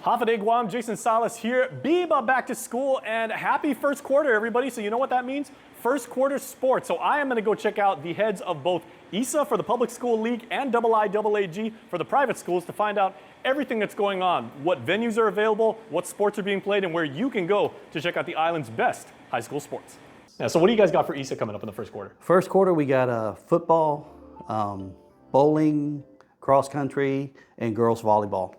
Hafade Guam, Jason Salas here. Biba back to school and happy first quarter, everybody. So you know what that means? First quarter sports. So I am going to go check out the heads of both ISA for the Public School League and IIAAG for the private schools to find out everything that's going on, what venues are available, what sports are being played, and where you can go to check out the island's best high school sports. Now, so what do you guys got for ISA coming up in the first quarter? First quarter, we got football, bowling, cross country, and girls volleyball.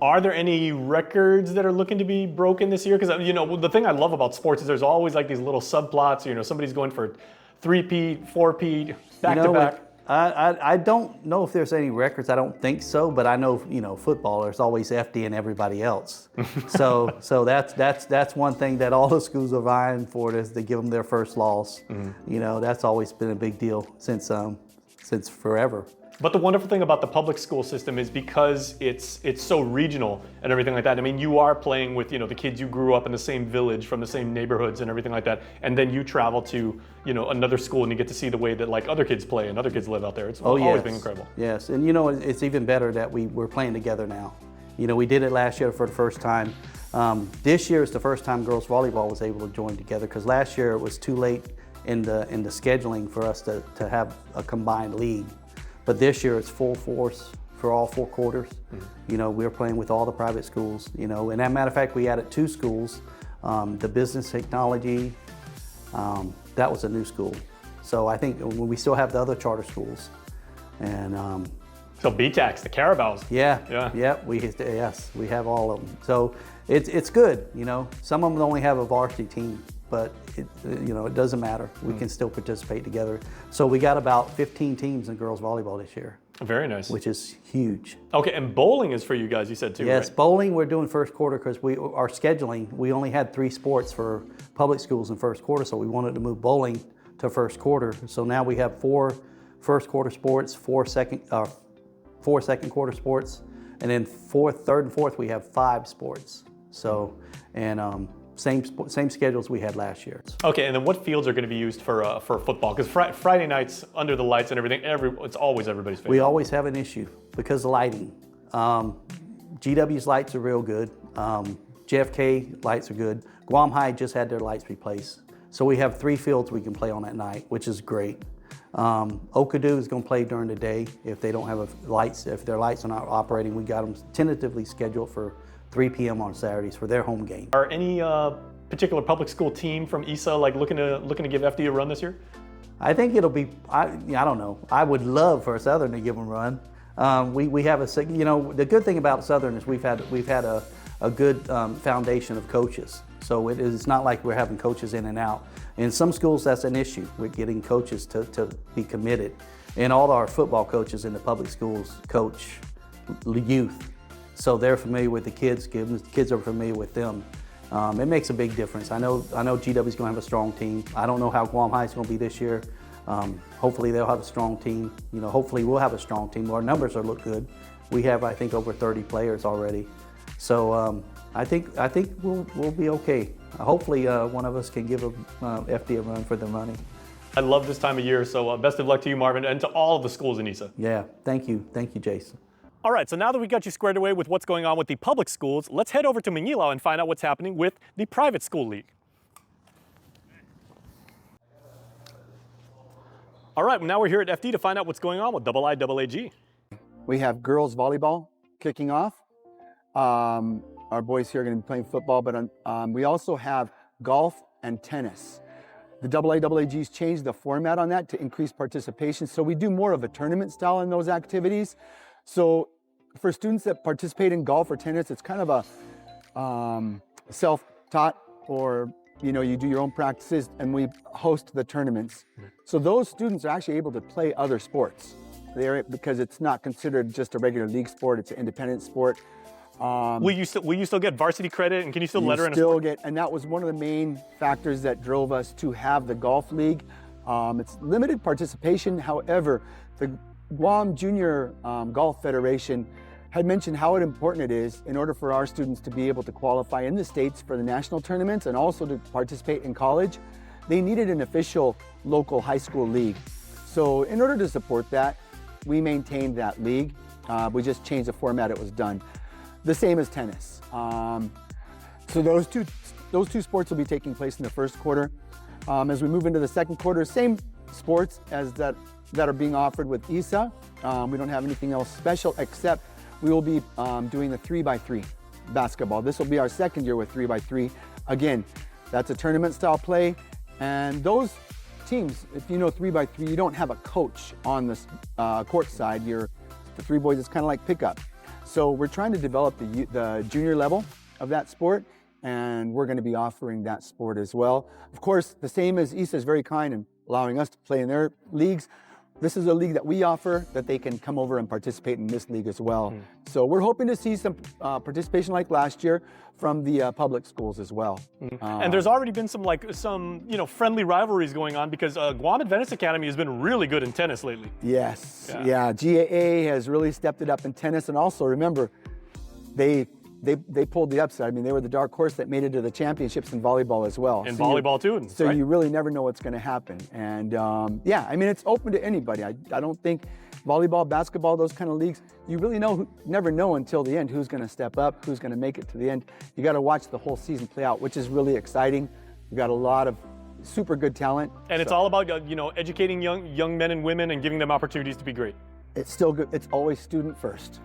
Are there any records that are looking to be broken this year? Because, you know, the thing I love about sports is there's always like these little subplots. You know, somebody's going for 3-peat, 4-peat, back-to-back. I don't know if there's any records. I don't think so, but I know, you know, football, there's always FD and everybody else. so that's one thing that all the schools are vying for, is to give them their first loss. You know, that's always been a big deal since forever. But the wonderful thing about the public school system is because it's so regional and everything like that. I mean, you are playing with, you know, the kids you grew up in the same village, from the same neighborhoods and everything like that. And then you travel to, you know, another school and you get to see the way that like other kids play and other kids live out there. It's always been incredible. Yes, and you know, it's even better that we're playing together now. You know, we did it last year for the first time. This year is the first time girls volleyball was able to join together, because last year it was too late in the scheduling for us to have a combined league. But this year it's full force for all 4 quarters. You know, we're playing with all the private schools, you know, and as a matter of fact, we added 2 schools. The business technology, that was a new school. So I think we still have the other charter schools. And so BTACs, the Carabaos. Yeah, we have all of them. So it's good, you know. Some of them only have a varsity team, but you know, it doesn't matter. We can still participate together. So we got about 15 teams in girls volleyball this year. Very nice. Which is huge. Okay, and bowling is for you guys, you said too, yes, right? Bowling we're doing first quarter because our scheduling, we only had 3 sports for public schools in first quarter, so we wanted to move bowling to first quarter. So now we have 4 first quarter sports, 4 second quarter sports, and then third and fourth we have 5 sports. So, and same schedules we had last year. Okay, and then what fields are going to be used for football? Because Friday nights under the lights and everything, it's always everybody's favorite. We always have an issue because of lighting. GW's lights are real good. JFK lights are good. Guam High just had their lights replaced. So we have 3 fields we can play on at night, which is great. Okadu is going to play during the day if they don't have lights. If their lights are not operating, we got them tentatively scheduled for 3 p.m. on Saturdays for their home game. Are any particular public school team from ISA like looking to give FD a run this year? I think it'll be, I don't know. I would love for Southern to give them a run. We have a, you know, the good thing about Southern is we've had a good foundation of coaches. So it's not like we're having coaches in and out. In some schools, that's an issue. We're getting coaches to be committed. And all our football coaches in the public schools coach youth. So they're familiar with the kids are familiar with them. It makes a big difference. I know GW's going to have a strong team. I don't know how Guam High is going to be this year. Hopefully they'll have a strong team. You know, hopefully we'll have a strong team. Our numbers look good. We have, I think, over 30 players already. So I think we'll be okay. Hopefully one of us can give FD a run for the money. I love this time of year, so best of luck to you, Marvin, and to all of the schools in ISA. Yeah, thank you, Jason. All right, so now that we got you squared away with what's going on with the public schools, let's head over to Manila and find out what's happening with the private school league. All right, now we're here at FD to find out what's going on with IIAAG. We have girls volleyball kicking off. Our boys here are going to be playing football, but we also have golf and tennis. The IIAAG's changed the format on that to increase participation, so we do more of a tournament style in those activities. So for students that participate in golf or tennis, it's kind of a self-taught, or you know, you do your own practices, and we host the tournaments. So those students are actually able to play other sports because it's not considered just a regular league sport, it's an independent sport. Will you still get varsity credit, and can you still letter in a sport? And that was one of the main factors that drove us to have the golf league. It's limited participation. However, the Guam Junior Golf Federation had mentioned how important it is in order for our students to be able to qualify in the States for the national tournaments and also to participate in college. They needed an official local high school league. So in order to support that, we maintained that league. We just changed the format it was done. the same as tennis. So those two sports will be taking place in the first quarter. As we move into the second quarter, same sports as that are being offered with ISA. We don't have anything else special except we will be doing the 3x3 basketball. This will be our second year with 3x3. Again, that's a tournament style play, and those teams, if you know 3x3, you don't have a coach on the court side. The three boys, it's kind of like pickup. So we're trying to develop the junior level of that sport, and we're going to be offering that sport as well. Of course, the same as ISA is very kind in allowing us to play in their leagues. This is a league that we offer that they can come over and participate in this league as well. So we're hoping to see some participation like last year from the public schools as well. And there's already been some friendly rivalries going on because Guam Adventist Academy has been really good in tennis lately. Yes, yeah. GAA has really stepped it up in tennis, and also remember, they pulled the upset. I mean, they were the dark horse that made it to the championships in volleyball as well. In volleyball too. So you really never know what's going to happen. And yeah, I mean, it's open to anybody. I don't think volleyball, basketball, those kind of leagues, you really never know until the end who's going to step up, who's going to make it to the end. You got to watch the whole season play out, which is really exciting. We've got a lot of super good talent. And it's all about educating young men and women and giving them opportunities to be great. It's still good. It's always student first.